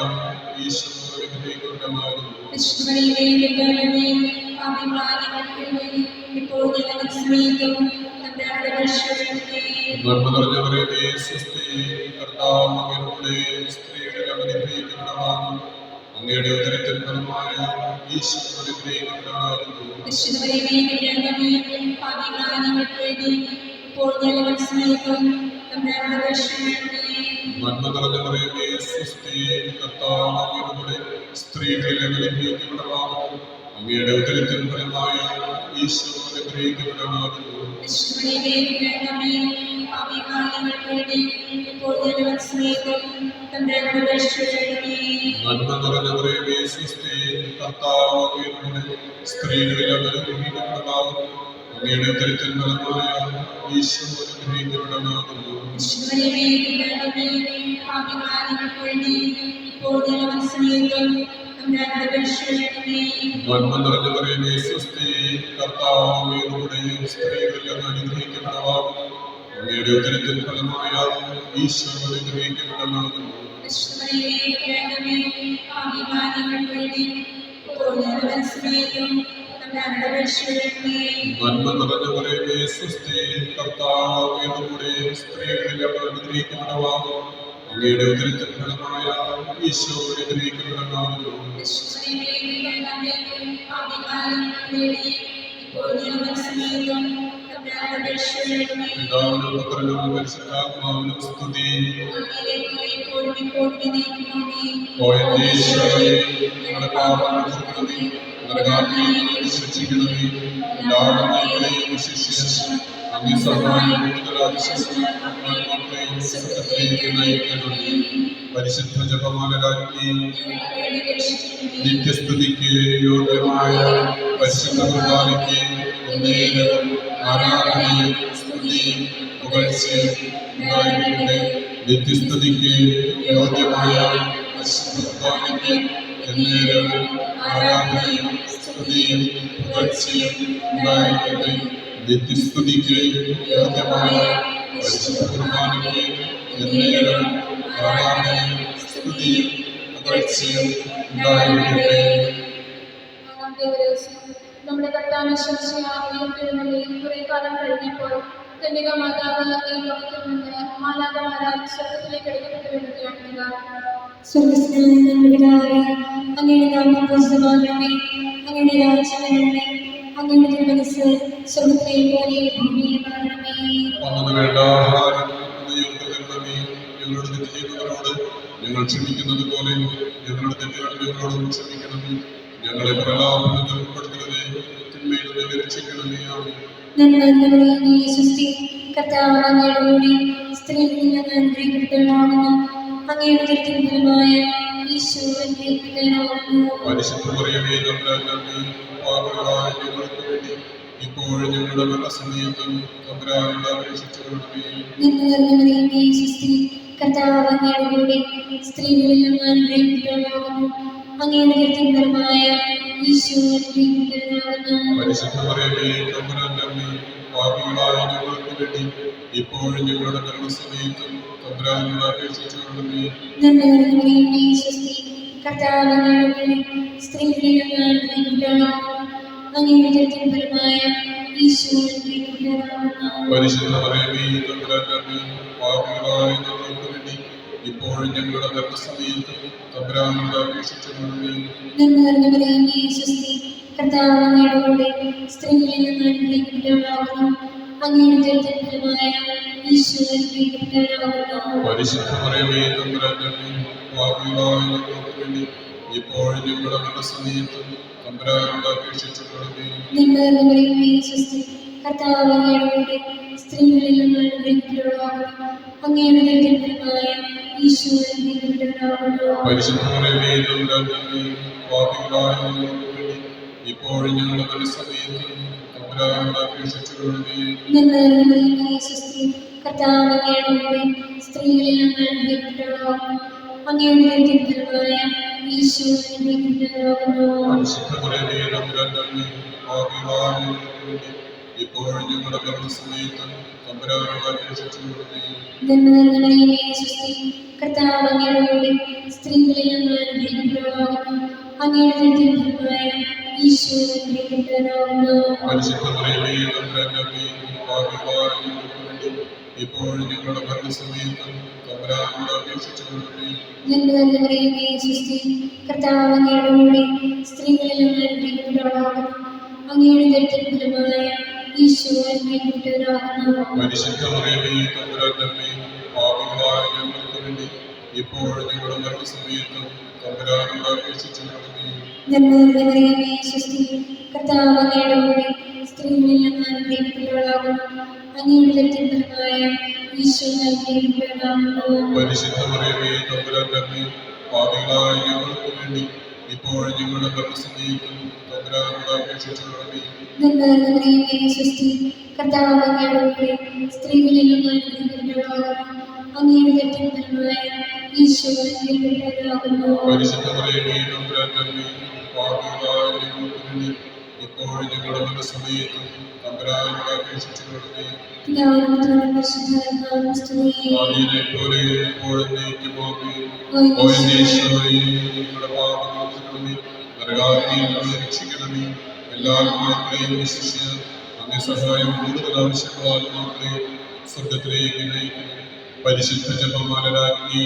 ഈശോ അനുഗ്രഹിക്കപ്പെടലാകുന്നു. നന്മ നിറഞ്ഞവരേ സ്വസ്തി, കർത്താവ് അങ്ങയുടെ സ്ത്രീകളിൽ അനുഗ്രഹിക്കപ്പെടലാകും. അങ്ങയുടെ ഉദരത്തിൻ ഫലമായ ഈശോ അനുഗ്രഹിക്കപ്പെടലാകുന്നു. നന്മ നിറഞ്ഞവരേ സ്വസ്തി, കർത്താവ് അങ്ങയുടെ സ്ത്രീകളിൽ അനുഗ്രഹിക്കപ്പെടലാകും. അങ്ങയുടെ ഉദരത്തിൻ ഫലമായ ഈശോ അനുഗ്രഹിക്കപ്പെടലാകുന്നു. നന്മ നിറഞ്ഞവരേ സ്വസ്തി, കർത്താവ് അങ്ങയുടെ സ്ത്രീകളിൽ അനുഗ്രഹിക്കപ്പെടലാകും. അങ്ങയുടെ ഉദരത്തിൻ ഫലമായ ഈശോ അനുഗ്രഹിക്കപ്പെടലാകുന്നു. നന്മ നിറഞ്ഞവരേ സ്വസ്തി, കർത്താവ് അങ്ങയുടെ സ്ത്രീകളിൽ അനുഗ്രഹിക്കപ്പെടലാകും. അങ്ങയുടെ ഉദരത്തിൻ ഫലമായ ഈശോ അനുഗ്രഹിക്കപ്പെടലാകുന്നു. നന്മ നന്മ നിറഞ്ഞ മറിയമേ സ്വസ്തി, കർത്താവ് അങ്ങയോടുകൂടെ സ്ത്രീകളിൽ അങ്ങ് അനുഗ്രഹിക്കപ്പെട്ടവളാകുന്നു. അങ്ങയുടെ ഉദരത്തിൻ ഫലമായ ഈശോ അനുഗ്രഹിക്കപ്പെട്ടവനാകുന്നു. പിതാവിനും പുത്രനും പരിശുദ്ധാത്മാവിനും സ്തുതി. ഓയേ ഈശോയെ, ഞങ്ങളുടെ പാപങ്ങൾ പൊറുക്കണമേ, നരകാഗ്നിയിൽ നിന്ന് രക്ഷിക്കണമേ. എല്ലാവരും ഞങ്ങളെയും വിശിഷ്യ അങ്ങേ സഹായം കൂടുതൽ അതിശയിക്കുകയും സത്യത്തിലേക്ക് നയിക്കണമേ. പരിശുദ്ധ ജപമാല രാജ്ഞി, നിത്യസ്തുതിക്ക് യോഗ്യമായ പരിശുദ്ധ കുർബാനയ്ക്ക് എന്നേരവും ആരാധനയും സ്തുതിയും പുകഴ്ചയും ഉണ്ടായിരിക്കട്ടെ. നിത്യസ്തുതിക്ക് യോഗ്യമായ പരിശുദ്ധ കുർബാനയ്ക്ക് എന്നേരവും ആരാധനയും സ്തുതിയും പുകഴ്ചയും ഉണ്ടായിരിക്കട്ടെ. നിത്യസ്തുതിക്ക് യോഗ്യമായ പരിശുദ്ധ കുർബാനയ്ക്ക് എന്നേരവും ആരാധനയും സ്തുതിയും പുകഴ്ചയും ഉണ്ടായിരിക്കട്ടെ. നമ്മുടെ കർത്താവ് ഉയർത്തെഴുന്നള്ളി കുറെ കാലം കഴിഞ്ഞപ്പോൾ കന്യക മാതാവ് ഈ ലോകത്തിൽ നിന്ന് മാലാഖമാരാൽ സ്വർഗ്ഗത്തിലേക്ക് എടുക്കപ്പെട്ടു വരികയാണെന്ന്. സ്വർഗ്ഗസ്ഥനായ ഞങ്ങളുടെ പിതാവേ, അങ്ങയുടെ നാമം പൂജിതമാകണമേ, അങ്ങയുടെ രാജ്യം വരണമേ, അങ്ങയുടെ തിരുമനസ്സ് സ്വർഗ്ഗത്തിലെ പോലെ ഭൂമിയിലുമാകണമേ. അന്നു വേണ്ട ആഹാരം ഞങ്ങൾക്ക് തരണമേ. ഞങ്ങളുടെ തെറ്റ് ചെയ്യുന്നവരോട് ഞങ്ങൾ ക്ഷമിക്കുന്നത് പോലെ ഞങ്ങളുടെ തെറ്റുകൾ ഞങ്ങളോടും ക്ഷമിക്കണമേ. ഞങ്ങളെ പ്രലോഭനത്തിൽ ഉൾപ്പെടുത്തരുതേ, തിന്മയിൽ നിന്ന് രക്ഷിക്കണമേ. ആമേൻ. കർത്താവ് അങ്ങയുടെ കൂടെ സ്ത്രീകളിൽ അങ്ങ് അനുഗ്രഹിക്കപ്പെട്ടവളാകുന്നു. അങ്ങയുടെ ഉദരത്തിൻ ഫലമായ ഈശോ അനുഗ്രഹിക്കപ്പെട്ടവനാകുന്നു. പരിശുദ്ധ മറിയമേ, തമ്പുരാന്റെ അമ്മേ, പാപികളായ ഞങ്ങൾക്ക് വേണ്ടി ഇപ്പോഴും ഞങ്ങളുടെ മരണസമയത്തും തമ്പുരാനോട് അപേക്ഷിച്ചുകൊള്ളണമേ. നന്മ നിറഞ്ഞ മറിയമേ, സ്വസ്തി, കർത്താവ് അങ്ങയുടെ കൂടെ സ്ത്രീകളിൽ അങ്ങ് അനുഗ്രഹിക്കപ്പെട്ടവളാകുന്നു. അങ്ങയുടെ ഉദരത്തിൻ ഫലമായ ഈശോ അനുഗ്രഹിക്കപ്പെട്ടവനാകുന്നു. പരിശുദ്ധ മറിയമേ, തമ്പുരാന്റെ അമ്മേ, പാപികളായ ഞങ്ങൾക്ക് വേണ്ടി ഇപ്പോഴും ഞങ്ങളുടെ മരണസമയത്തും തമ്പുരാനോട് അപേക്ഷിച്ചുകൊള്ളണമേ. നന്മ നിറഞ്ഞ മറിയമേ, സ്വസ്തി, കർത്താവ് അങ്ങയുടെ കൂടെ സ്ത്രീകളിൽ അങ്ങ് അനുഗ്രഹിക്കപ്പെട്ടവളാകുന്നു. അങ്ങയുടെ ഉദരത്തിൻ ഫലമായ ഈശോ അനുഗ്രഹിക്കപ്പെട്ടവനാകുന്നു. പരിശുദ്ധ മറിയമേ, തമ്പുരാന്റെ അമ്മേ, പാപികളായ ഞങ്ങൾക്ക് വേണ്ടി ഇപ്പോഴും ഞങ്ങളുടെ മരണസമയത്തും തമ്പുരാനോട് അപേക്ഷിച്ചുകൊള്ളണമേ. നന്മ നിറഞ്ഞ മറിയമേ, സ്വസ്തി, കർത്താവ് അങ്ങയുടെ കൂടെ സ്ത്രീകളിൽ അങ്ങ് അനുഗ്രഹിക്കപ്പെട്ടവളാകുന്നു. അങ്ങയുടെ ഉദരത്തിൻ ഫലമായ ഈശോ അനുഗ്രഹിക്കപ്പെട്ടവനാകുന്നു. പരിശുദ്ധ മറിയമേ, തമ്പുരാന്റെ അമ്മേ, പാപികളായ ഞങ്ങൾക്ക് വേണ്ടി ഇപ്പോഴും ഞങ്ങളുടെ മരണസമയത്തും തമ്പുരാനോട് അപേക്ഷിച്ചുകൊള്ളണമേ. നന്മ നിറഞ്ഞ മറിയമേ, സ്വസ്തി, കർത്താവ് അങ്ങയുടെ കൂടെ സ്ത്രീകളിൽ അങ്ങ് അനുഗ്രഹിക്കപ്പെട്ടവളാകുന്നു. അങ്ങയുടെ ഉദരത്തിൻ ഫലമായ ഈശോ അനുഗ്രഹിക്കപ്പെട്ടവനാകുന്നു. പരിശുദ്ധ മറിയമേ, തമ്പുരാന്റെ അമ്മേ, പാപികളായ ഞങ്ങൾക്ക് വേണ്ടി ഇപ്പോഴും ഞങ്ങളുടെ മരണസമയത്തും തമ്പുരാനോട് അപേക്ഷിച്ചുകൊള്ളണമേ. നന്മ നിറഞ്ഞ മറിയമേ, സ്വസ്തി, കർത്താവ് അങ്ങയുടെ കൂടെ സ്ത്രീകളിൽ അങ്ങ് അനുഗ്രഹിക്കപ്പെട്ടവളാകുന്നു. അങ്ങയുടെ ഉദരത്തിൻ ഫലമായ ഈശോ അനുഗ്രഹിക്കപ്പെട്ടവനാകുന്നു. പരിശുദ്ധ മറിയമേ, തമ്പുരാന്റെ അമ്മേ, പാപികളായ ഞങ്ങൾക്ക് വേണ്ടി ഇപ്പോഴും ഞങ്ങളുടെ മരണസമയത്തും തമ്പുരാനോട് അപേക്ഷിച്ചുകൊള്ളണമേ. നന്മ നിറഞ്ഞ മറിയമേ, സ്വസ്തി, കർത്താവ് അങ്ങയുടെ കൂടെ സ്ത്രീകളിൽ അങ്ങ് അനുഗ്രഹിക്കപ്പെട്ടവളാകുന്നു. അങ്ങയുടെ ഉദരത്തിൻ ഫലമായ ഈശോ അനുഗ്രഹിക്കപ്പെട്ടവനാകുന്നു. പരിശുദ്ധ മറിയമേ, തമ്പുരാന്റെ അമ്മേ, പാപികളായ ഞങ്ങൾക്ക് വേണ്ടി ഇപ്പോഴും ഞങ്ങളുടെ മരണസമയത്തും തമ്പുരാനോട് അപേക്ഷിച്ചുകൊള്ളണമേ. നന്മ നിറഞ്ഞ മറിയമേ, സ്വസ്തി, കർത്താവ് അങ്ങയുടെ കൂടെ സ്ത്രീകളിൽ അങ്ങ് അനുഗ്രഹിക്കപ്പെട്ടവളാകുന്നു. അങ്ങയുടെ ഉദരത്തിൻ ഫലമായ ഈശോ അനുഗ്രഹിക്കപ്പെട്ടവനാകുന്നു. പരിശുദ്ധ മറിയമേ, തമ്പുരാന്റെ അമ്മേ, പാപികളായ ഞങ്ങൾക്ക് വേണ്ടി ഇപ്പോഴും ഞങ്ങളുടെ മരണസമയത്തും തമ്പുരാനോട് അപേക്ഷിച്ചുകൊള്ളണമേ. നന്മ നിറഞ്ഞ മറിയമേ, സ്വസ്തി, കർത്താവ് അങ്ങയുടെ കൂടെ സ്ത്രീകളിൽ അങ്ങ് അനുഗ്രഹിക്കപ്പെട്ടവളാകുന്നു. അങ്ങയുടെ ഉദരത്തിൻ ഫലമായ ഈശോ അനുഗ്രഹിക്കപ്പെട്ടവനാകുന്നു. പരിശുദ്ധ മറിയമേ, തമ്പുരാന്റെ അമ്മേ, പാപികളായ ഞങ്ങൾക്ക് വേണ്ടി ഇപ്പോഴും ഞങ്ങളുടെ മരണസമയത്തും തമ്പുരാനോട് അപേക്ഷിച്ചുകൊള്ളണമേ. നന്മ നിറഞ്ഞ മറിയമേ, സ്വസ്തി, കർത്താവ് അങ്ങയുടെ കൂടെ സ്ത്രീകളിൽ അങ്ങ് അനുഗ്രഹിക്കപ്പെട്ടവളാകുന്നു. അങ്ങയുടെ ഉദരത്തിൻ ഫലമായ ഈശോ അനുഗ്രഹിക്കപ്പെട്ടവനാകുന്നു. പരിശുദ്ധ മറിയമേ, തമ്പുരാന്റെ അമ്മേ, പാപികളായ ഞങ്ങൾക്ക് വേണ്ടി ഇപ്പോഴും ഞങ്ങളുടെ മരണസമയത്തും തമ്പുരാനോട് അപേക്ഷിച്ചുകൊള്ളണമേ. പിതാവിനും പുത്രനും പരിശുദ്ധാത്മാവിനും സ്തുതി. ആദിയിലെ പോലെ എപ്പോഴും നീക്കുമോമേ. ഓ ഈശോയെ, ഞങ്ങളുടെ പാപങ്ങൾ പൊറുക്കണമേ, നരകാഗ്നിയിൽ നിന്ന് രക്ഷിക്കണമേ. എല്ലാ ആത്മാക്കളെയും വിശിഷ്യ അങ്ങേ സഹായം കൂടുതൽ ആവശ്യമുള്ള ആത്മാക്കളെ സ്വർഗത്തിലേക്ക് നയിക്കുന്നു. പരിശുദ്ധ ജപമാലരാജ്ഞി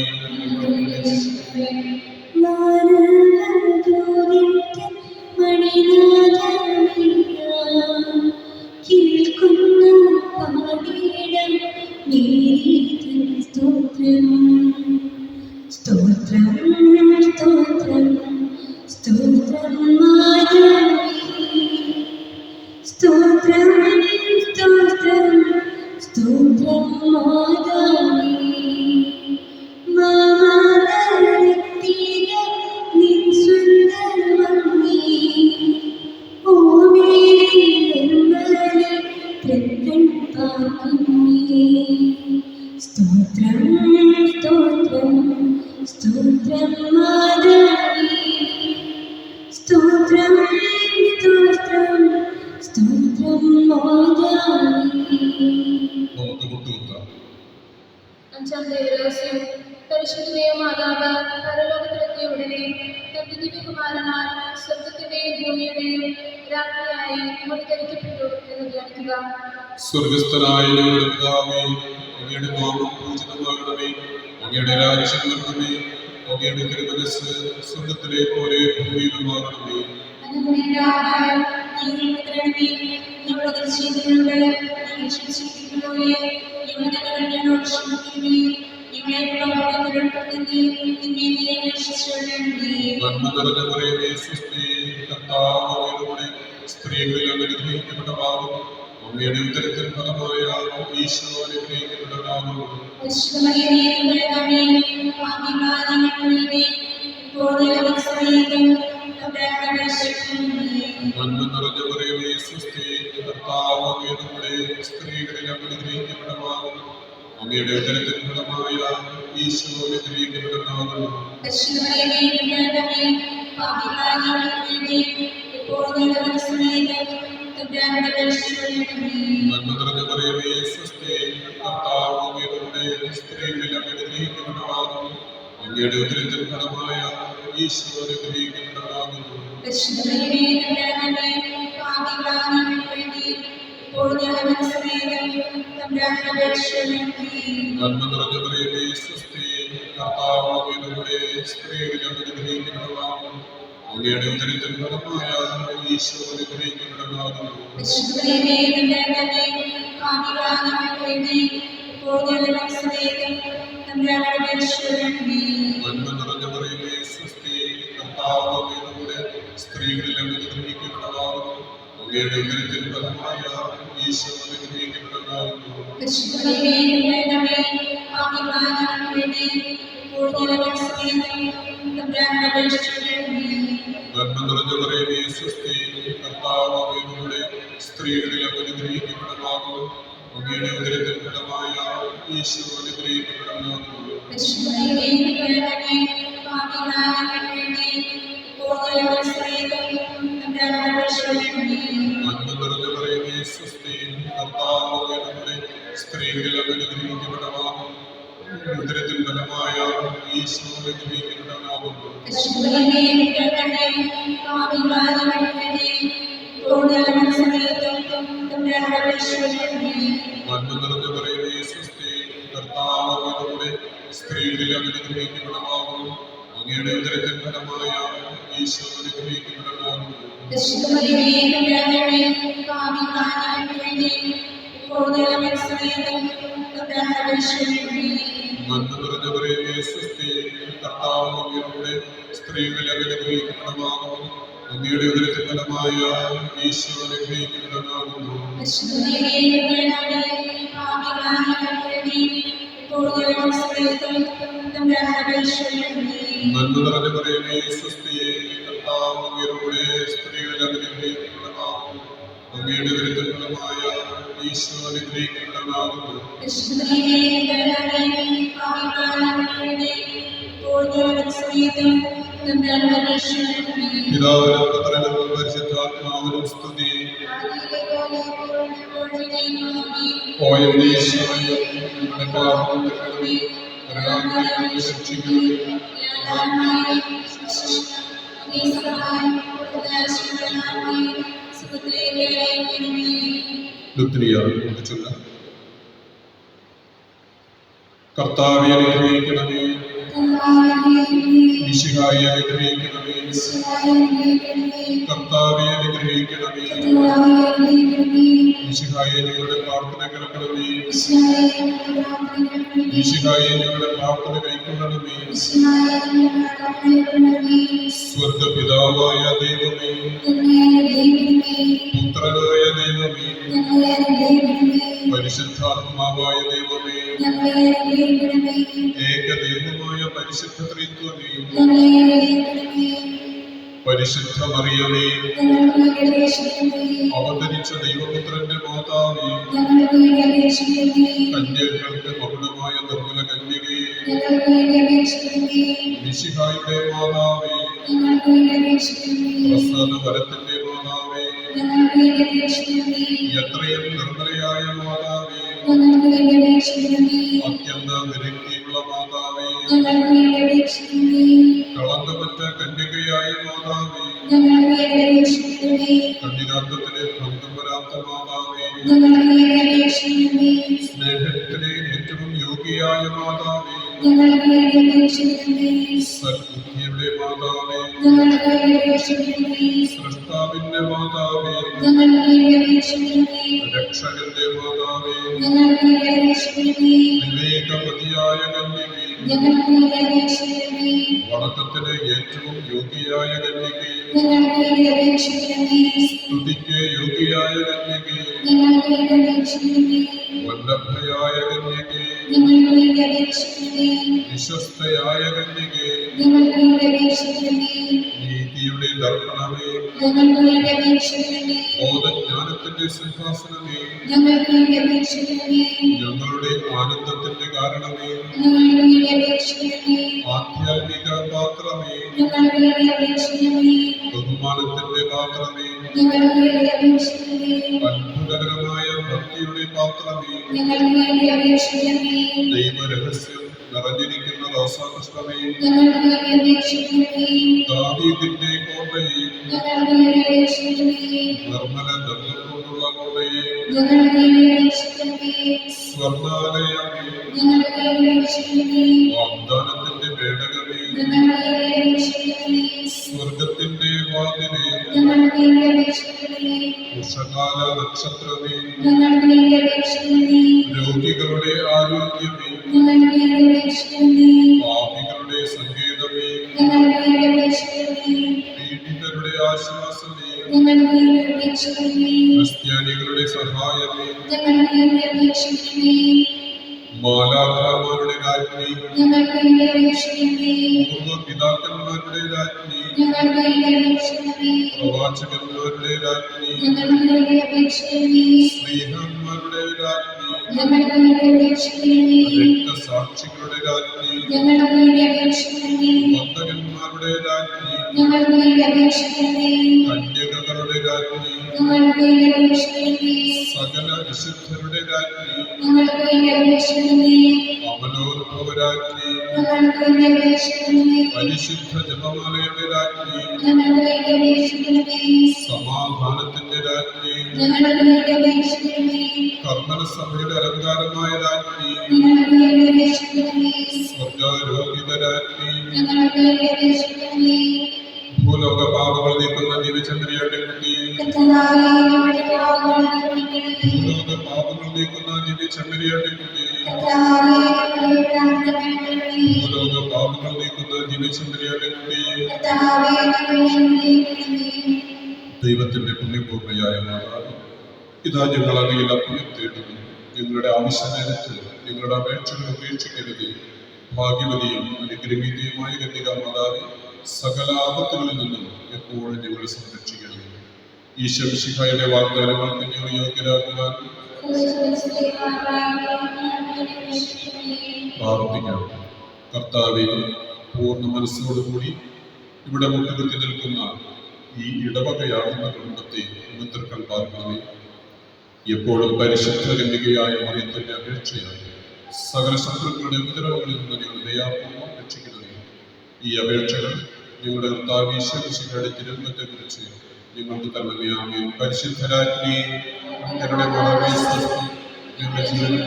അഞ്ചാം ദേവരഹസ്യം. പരിശുദ്ധ മാതാവ് പരലോകത്തിലെത്തിയ ഉടനെ തന്റെ ദിവ്യകുമാരനാൽ സ്വർഗത്തിന്റെയും ഭൂമിയുടെയും രാജ്ഞിയായി മുൻകരിക്കപ്പെട്ടു എന്ന് ധ്യാനിക്കുക. സ്വർഗസ്ഥനായ ഞങ്ങളുടെ പിതാവേ, അങ്ങയുടെ നാമം പൂജിതമാകണമേ. അങ്ങയുടെ രാജ്യം വരണമേ. അങ്ങയുടെ തിരുമനസ്സ് സ്വർഗത്തിലെ പോലെ ഭൂമിയിലുമാകണമേ. സ്ത്രീകളിൽ അനുഗ്രഹിക്കപ്പെട്ടവരാകുന്നു. അങ്ങയുടെ ഉദരത്തിൻ ഫലമായ ഈശോ അനുഗ്രഹിക്കപ്പെട്ടവരാകുന്നു. നന്മ നിറഞ്ഞ മറിയമേ, സ്വസ്തി, കർത്താവ് അങ്ങയുടെ കൂടെ സ്ത്രീകളിൽ അനുഗ്രഹിക്കപ്പെട്ടവരാകുന്നു. അങ്ങയുടെ ഉദരത്തിൻ ഫലമായ ഈശോ അനുഗ്രഹിക്കപ്പെട്ടവരാകുന്നു. നന്മ നിറഞ്ഞ മറിയമേ, സ്വസ്തി, കർത്താവ് അങ്ങയുടെ കൂടെ സ്ത്രീകളിൽ അനുഗ്രഹിക്കപ്പെട്ടവരാകുന്നു. അങ്ങയുടെ ഉദരത്തിൻ ഫലമായ ഈശോ അനുഗ്രഹിക്കപ്പെട്ടവരാകുന്നു. നന്മ നിറഞ്ഞ മറിയമേ, സ്വസ്തി, കർത്താവ് അങ്ങയുടെ കൂടെ സ്ത്രീകളിൽ അനുഗ്രഹിക്കപ്പെട്ടവരാകുന്നു. അങ്ങയുടെ ഉദരത്തിൻ ഫലമായ ഈശോ അനുഗ്രഹിക്കപ്പെട്ടവരാകുന്നു. നന്മ നിറഞ്ഞ മറിയമേ, സ്വസ്തി, കർത്താവ് അങ്ങയുടെ കൂടെ സ്ത്രീകളിൽ അനുഗ്രഹിക്കപ്പെട്ടവരാകുന്നു. അങ്ങയുടെ ഉദരത്തിൻ ഫലമായ ഈശോ അനുഗ്രഹിക്കപ്പെട്ടവരാകുന്നു. നന്മ നിറഞ്ഞ മറിയമേ, സ്വസ്തി, കർത്താവ് അങ്ങയുടെ കൂടെ സ്ത്രീകളിൽ അനുഗ്രഹിക്കപ്പെട്ടവരാകുന്നു. അങ്ങയുടെ ഉദരത്തിൻ ഫലമായ ഈശോ അനുഗ്രഹിക്കപ്പെട്ടവരാകുന്നു. നന്മ നിറഞ്ഞ മറിയമേ, സ്വസ്തി, കർത്താവ് അങ്ങയുടെ കൂടെ സ്ത്രീകളിൽ അനുഗ്രഹിക്കപ്പെട്ടവരാകുന്നു. ഉദരത്തിൻ ഫലമായ ഈശോ അനുഗ്രഹിക്കപ്പെട്ടവരാകുന്നു. നന്മ നിറഞ്ഞ മറിയമേ, സ്വസ്തി, കർത്താവ് അങ്ങയുടെ കൂടെ സ്ത്രീകളിൽ അനുഗ്രഹിക്കപ്പെട്ടവരാകുന്നു. അങ്ങയുടെ ഉദരത്തിൻ ഫലമായ ഈശോ അനുഗ്രഹിക്കപ്പെട്ടവരാകുന്നു. നന്മ നിറഞ്ഞ മറിയമേ, സ്വസ്തി, കർത്താവ് അങ്ങയുടെ കൂടെ സ്ത്രീകളിൽ അനുഗ്രഹിക്കപ്പെട്ടവരാകുന്നു. അങ്ങയുടെ ഉദരത്തിൻ ഫലമായ ഈശോ അനുഗ്രഹിക്കപ്പെട്ടവരാകുന്നു. നന്മ നിറഞ്ഞ മറിയമേ, സ്വസ്തി, കർത്താവ് അങ്ങയുടെ കൂടെ സ്ത്രീകളിൽ അനുഗ്രഹിക്കപ്പെട്ടവരാകുന്നു. അങ്ങയുടെ ഉദരത്തിൻ ഫലമായ ഈശോ അനുഗ്രഹിക്കപ്പെട്ടവരാകുന്നു. പിതാവിനും പുത്രനും പരിശുദ്ധാത്മാവിനും സ്തുതി. ഓ എന്റെ ഈശോയെ, ഞങ്ങളുടെ പാപങ്ങൾ ക്ഷമിക്കണമേ. കരുണാകരനായ രക്ഷിക്കണമേ. സുഖത്തിലേക്ക് അയക്കണമേ. ലുത്രിയ ചൊല്ല. കർത്താവെ അനുഗ്രഹിക്കണമേ, മിശിഹായെ അനുഗ്രഹിക്കണമേ, കർത്താവെ അനുഗ്രഹിക്കണമേ, മിശിഹായെ ഞങ്ങളുടെ പ്രാർത്ഥന കേൾക്കണമേ, മിശിഹായെ ഞങ്ങളുടെ പ്രാർത്ഥന കൈക്കൊള്ളണമേ. സ്വർഗപിതാവായ ദൈവമേ, പുത്രനായ ദൈവമേ, പരിശുദ്ധാത്മാവായ ദൈവമേ, ഏകദൈവമായ പരിശുദ്ധ ത്രിത്വമേ, പരിശുദ്ധ മറിയമേ, അവതരിച്ച ദൈവപുത്രന്റെ മാതാവേ, കന്യകൾക്ക് മകുടമായ നിർമ്മല കന്യകയെ, മിശിഹായുടെ മാതാവേ, പ്രസാദ വരത്തിന്റെ മാതാവേ, എത്രയും നിർമ്മലയായ മാതാവേ, അത്യന്ത വിരക്തിയുള്ള മാതാവേ, കളങ്കമറ്റ കന്യകയായ മാതാവേ, കന്യകാത്വത്തിലെ ഭംഗം വരാത്ത മാതാവേ, സ്നേഹത്തിലെ ഏറ്റവും യോഗ്യയായ മാതാവേ, സൽബുദ്ധിയുടെ മാതാവേ, സൃഷ്ടാവിന്റെ മാതാവേ, രക്ഷകന്റെ മാതാവേ, വിവേകവതിയായ കന്യകേ, വണക്കത്തിന് ഏറ്റവും യോഗ്യയായ കന്യകേ, സ്തുതിക്ക് യോഗ്യയായ കന്യകേ, വല്ലഭയായ കന്യകേ, വിശ്വസ്തയായ കന്യകേ, നീതിയുടെ ദർപ്പണമേ, ബോധജ്ഞാനത്തിന്റെ സിംഹാസനമേ, ഞങ്ങളുടെ ആനന്ദത്തിന്റെ കാരണമേ, ആധ്യാത്മിക പാത്രമേ, ബഹുമാനത്തിന്റെ പാത്രമേ, അത്ഭുതകരമായ ഭക്തിയുടെ പാത്രമേ, ദൈവരഹസ്യം നിറഞ്ഞിരിക്കുന്ന റോസാപുഷ്പമേ, ദാവീദിന്റെ കോട്ടയെ, നിർമ്മല ദർഭം കൊണ്ടുള്ള കോട്ടയെ, സ്വർണ്ണാലയമേ, വാഗ്ദാനത്തിന്റെ പേടകമേ, സ്വർഗത്തിന്റെ വാതിലേ, ഉഷകാല നക്ഷത്രമേ, രോഗികളുടെ ആരോഗ്യമേ, പാപികളുടെ സങ്കേതമേ, പീഡിതരുടെ ആശ്വാസമേ, ക്രിസ്ത്യാനികളുടെ സഹായമേ, മാലാഖമാരുടെ രാജ്ഞി, പൂർവ്വപിതാക്കന്മാരുടെ രാജ്ഞി, പ്രവാചകന്മാരുടെ രാജ്ഞി, സ്നേഹന്മാരുടെ രാജ്ഞി, രക്തസാക്ഷികളുടെ രാജ്ഞി, വന്ദകന്മാരുടെ രാജ്ഞി, കന്യകകളുടെ രാജ്ഞി, സകല വിശുദ്ധരുടെ രാജ്ഞി, അമലോത്ഭവരാജ്ഞി, പരിശുദ്ധ ജപമാലയുടെ രാജ്ഞി, സമാധാനത്തിന്റെ രാജ്ഞി, കർമ്മസഭയുടെ അലങ്കാരമായ രാജ്ഞി, സ്വർഗാരോഹിത രാജ്ഞി, ഭൂലോക പാപങ്ങൾ നീക്കുന്ന ദിവചന്ദ്രയുടെ കുട്ടി, ഭൂലോക പാപങ്ങൾ നീക്കുന്ന ദിവചന്ദ്രയുടെ കുട്ടി, ഭൂലോക പാപങ്ങൾ നീക്കുന്ന ദിവചന്ദ്രയുടെ കുട്ടി, ദൈവത്തിന്റെ പുണ്യപൂർണ്ണയായ മാതാവ്, ഇതാ ഞങ്ങൾ അങ്ങയിൽ അഭയം തേടുന്നു. ഞങ്ങളുടെ ആവശ്യനേരത്ത് ഞങ്ങളുടെ അപേക്ഷകൾ ഉപേക്ഷിക്കരുത്. ഭാഗ്യവതിയും അനുഗ്രഹീതയുമായ കന്യക മാതാവേ, സകല ആപത്തുകളിൽ നിന്നും എപ്പോഴും ഞങ്ങളെ സംരക്ഷിക്കണം. ഈശോ മിശിഹായുടെ വാഗ്ദാനങ്ങൾക്ക് ഞങ്ങൾ യോഗ്യരാകുവാൻ പ്രാർത്ഥിക്കാം. കർത്താവെ, പൂർണ്ണ മനസ്സോടുകൂടി ഇവിടെ മുട്ടുകുത്തി നിൽക്കുന്ന ഈ ഇടവകയാകുന്ന കുടുംബത്തെ ഉന്നതർക്കൾ പാർക്കണമേ. എപ്പോഴും പരിശുദ്ധ കന്യകയായ മറിയത്തിന്റെ അപേക്ഷയായി സകല ശത്രുക്കളുടെ ഉപദ്രവങ്ങളിൽ നിന്ന് ഞങ്ങൾ ദയാപൂർവ്വം രക്ഷിക്കണമേ. ഈ അപേക്ഷകൾ ഞങ്ങളുടെ കർത്താവ് ഈശോ മിശിഹായുടെ തിരുമുഖത്തെക്കുറിച്ച് നിങ്ങൾക്ക് തരണമേ. ആമേൻ. പരിശുദ്ധരാജ്ഞി ഞങ്ങളുടെ മാതാവേ സ്വസ്തി, ഞങ്ങളുടെ ജീവനും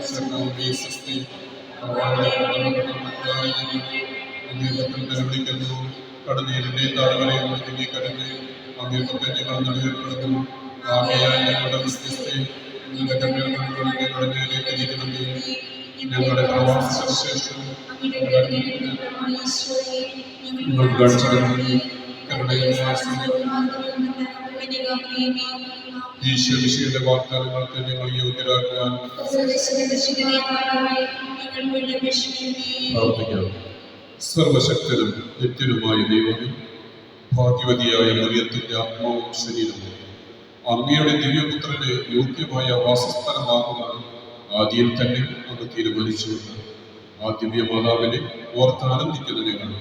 ശരണവുമേ സ്വസ്തി. വിളിക്കുന്നു കടന്നീരിന്റെ താഴ്വരയിൽ ഒതുങ്ങി കടന്ന് അങ്ങേക്കൊക്കെ ഞങ്ങൾ നടുവേർപ്പെടുന്നു. ആകയാൽ ഞങ്ങളുടെ മസ്തിഷ്കത്തെ നിങ്ങളുടെ കണ്ണുകളിലൂടെ ഞങ്ങളുടെ നേരേക്ക് ഇരിക്കണമേ. ഞങ്ങളുടെ പ്രവാസശേഷം ഈശ്വരയുടെ വാഗ്ദാനങ്ങൾക്ക് ഞങ്ങൾ യോഗ്യരാക്കാൻ പ്രാർത്ഥിക്കാം. സർവശക്തനും നിത്യനുമായ ദൈവമേ, ഭാഗ്യവതിയായ മറിയത്തിന്റെ ആത്മാവും ശരീരവും അങ്ങയുടെ ദിവ്യപുത്രന് യോഗ്യമായ വാസസ്ഥലമാകുവാൻ ആദ്യം തന്നെ അങ്ങ് തീരുമാനിച്ചുകൊണ്ട് ആ ദിവ്യമാതാവിനെ ഓർത്താനന്ദിക്കുന്ന ഞങ്ങൾ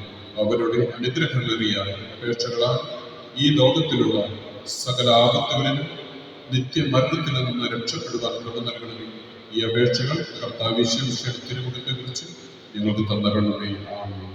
അവരുടെ അനുഗ്രഹമേറിയ അപേക്ഷകളാൽ ഈ ലോകത്തിലുള്ള സകല ആപത്തുകളിലും നിത്യമരണത്തിൽ നിന്ന് രക്ഷപ്പെടുവാൻ കൃപ നൽകണമേ. ഈ അപേക്ഷകൾ കർത്താവിശ്വസിയുടെ തിരുമുഖത്തെ കുറിച്ച് ഞങ്ങൾക്ക് തന്നരണമേ. ആമേൻ.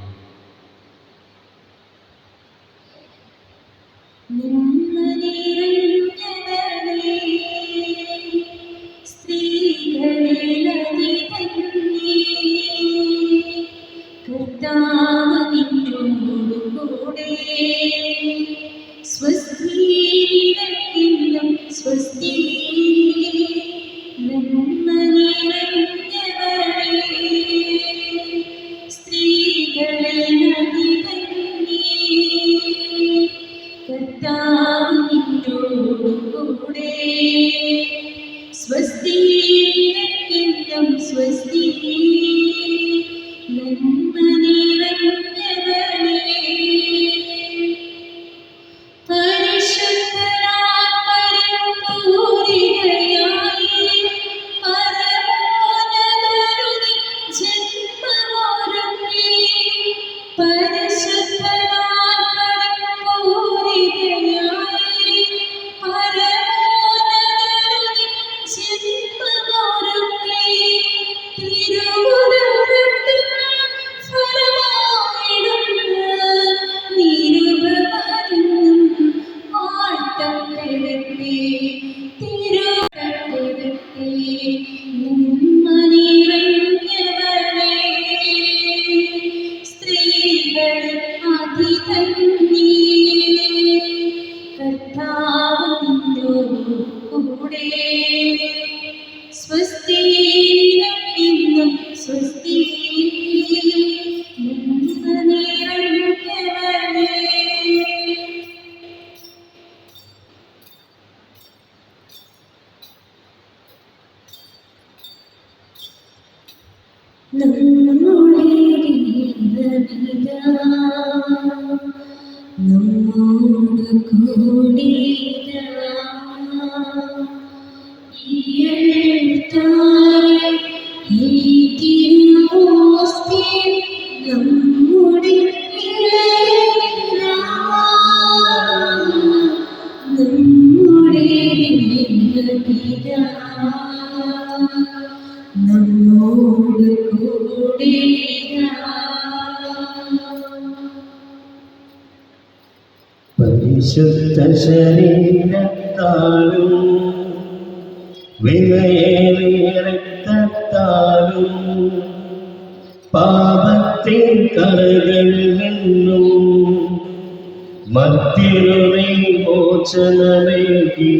പരിശുദ്ധ ശരീരത്താലും വിലയേറിയ രക്തത്താലും പാപത്തിൻ കറകളിൽ നിന്നും മർത്യരുടെ മോചനമേകി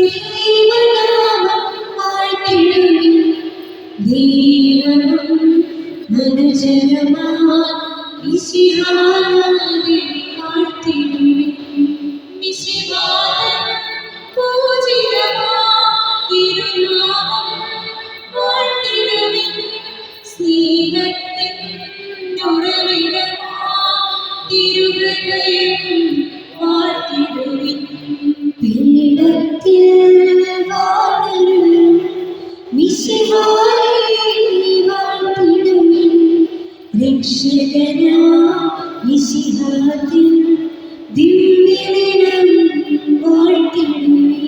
ദൈവനാമം വാഴ്ത്തിടുവിൻ. ദൈവവും മനുജനുമാ മിശിഹായെ വാഴ്ത്തിടുവിൻ. മിശിഹാതൻ പൂജിതമാം തിരുനാമം വാഴ്ത്തിടുവിൻ. സ്നേഹത്തിൻ ഉറവിടമാം തിരുഹൃദയം വാഴ്ത്തിടുവിൻ. പീഠത്തിൽ വാണരുളും മിശിഹായെ വാഴ്ത്തിടുവിൻ. രക്ഷകനാം മിശിഹാതൻ ദിവ്യദിനം വാഴ്ത്തിടുവിൻ.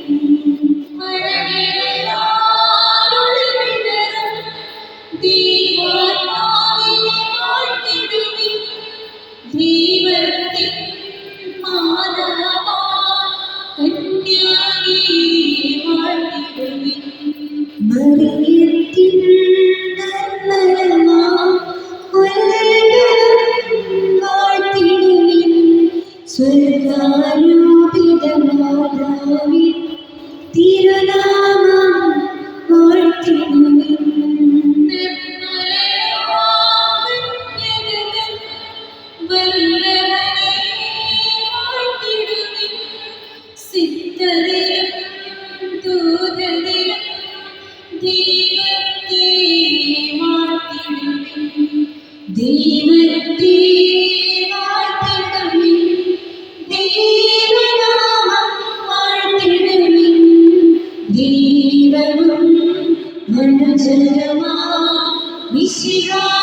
മഴവില്ലായൊളിവിടരും ദൈവാത്മാവിനെ വാഴ്ത്തിടുവിൻ. ദൈവത്തിൻ മാതാവാം കന്യാകിയെ വാഴ്ത്തിടുവിൻ. മറിയത്തിൻ നിർമ്മലമാം ഉദരം വാഴ്ത്തിടുവിൻ. സ്വർഗാരൂപിതമാതാവിൻ തിരുനാമം വാഴ്ത്തിടുവിൻ. നിർമ്മലയാം കന്യകതൻ വല്ലഭനെ വാഴ്ത്തിടുവിൻ. സിദ്ധരിലും ദൂതരിലും ദൈവത്തെ വാഴ്ത്തിടുവിൻ. ദൈവത്തെ വാഴ്ത്തിടുവിൻ. ദൈവനാമം വാഴ്ത്തിടുവിൻ. ദൈവവും മനുജനുമാം മിശിഹായെ